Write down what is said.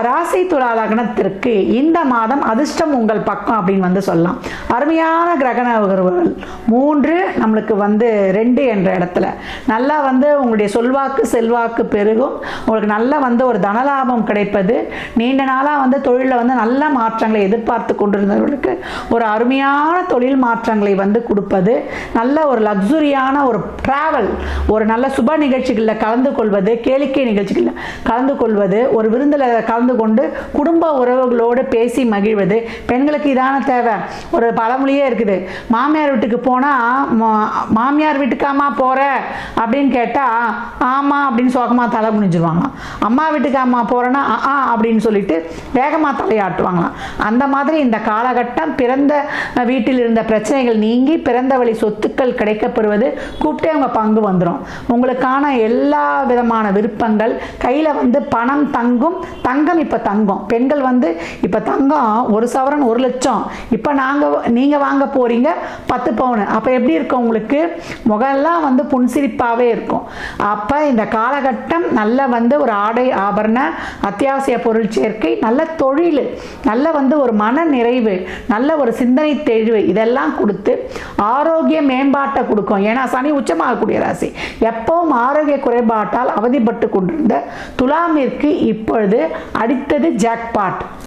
ராசி துலா லக்னத்திற்கு இந்த மாதம் அதிர்ஷ்டம் உங்கள் பக்கம் அப்படின்னு சொல்லலாம். அருமையான கிரக நகர்வுகள் 3 நம்மளுக்கு 2 என்ற இடத்துல நல்லா உங்களுடைய சொல்வாக்கு செல்வாக்கு பெருகும். உங்களுக்கு நல்ல ஒரு தனலாபம் கிடைப்பது, நீண்ட நாளாக தொழிலில் நல்ல மாற்றங்களை எதிர்பார்த்து கொண்டிருந்தவர்களுக்கு ஒரு அருமையான தொழில் மாற்றங்களை கொடுப்பது, நல்ல ஒரு லக்ஸுரியான ஒரு டிராவல், ஒரு நல்ல சுப நிகழ்ச்சிகளில் கலந்து கொள்வது, கேளிக்கை நிகழ்ச்சிகளில் கலந்து கொள்வது, ஒரு விருந்தில் கலந்து கொண்டு குடும்ப உறவுகளோடு பேசி மகிழ்வது. பெண்களுக்கு இதான தேவை. ஒரு பழமொழியே இருக்குது, மாமியார் வீட்டுக்கு போனால் மாமியார் வீட்டுக்காமா போகிற அப்படின்னு கேட்டால் ஆமாம் அப்படின்னு சோகமாக தலை குனிஞ்சிருவாங்களாம். அம்மா வீட்டுக்கு அம்மா போகிறேன்னா அப்படின்னு சொல்லிட்டு வேகமாக தலையாட்டுவாங்களாம். அந்த மாதிரி இந்த காலகட்டம் பிறந்த வீட்டில் இருந்த பிரச்சனைகள் நீங்கி பிறந்த வழி சொத்துக்கள் கிடைக்கப்பெறுவது, கூப்பிட்டே அவங்க பங்கு வந்துடும். உங்களுக்கான எல்லா விதமான விருப்பங்கள் கையில் பணம் தங்கும். தங்கம் இப்போ தங்கம். பெண்கள் இப்போ தங்கம் 1 சவரன் 1 லட்சம். இப்போ நீங்கள் வாங்க போகிறீங்க 10 பவுன். அப்போ எப்படி இருக்கும் உங்களுக்கு? முகெல்லாம் புன்சிரிப்பாகவே இருக்கும். அப்போ இந்த காலகட்டம் நல்ல ஒரு ஆடை ஆபரண அத்தியாவசிய பொருள் சேர்க்கை, நல்ல தொழில், நல்ல ஒரு மன நிறைவு, நல்ல ஒரு சிந்தனை தெளிவு, இதெல்லாம் கொடுத்து ஆரோக்கிய மேம்பாட்டை கொடுக்கும். ஏன்னா சனி உச்சமாகக்கூடிய ராசி. எப்பவும் ஆரோக்கிய குறைபாட்டால் அவதிப்பட்டு கொண்டிருந்த துலாமிற்கு இப்பொழுது அடித்தது ஜாக்பாட்.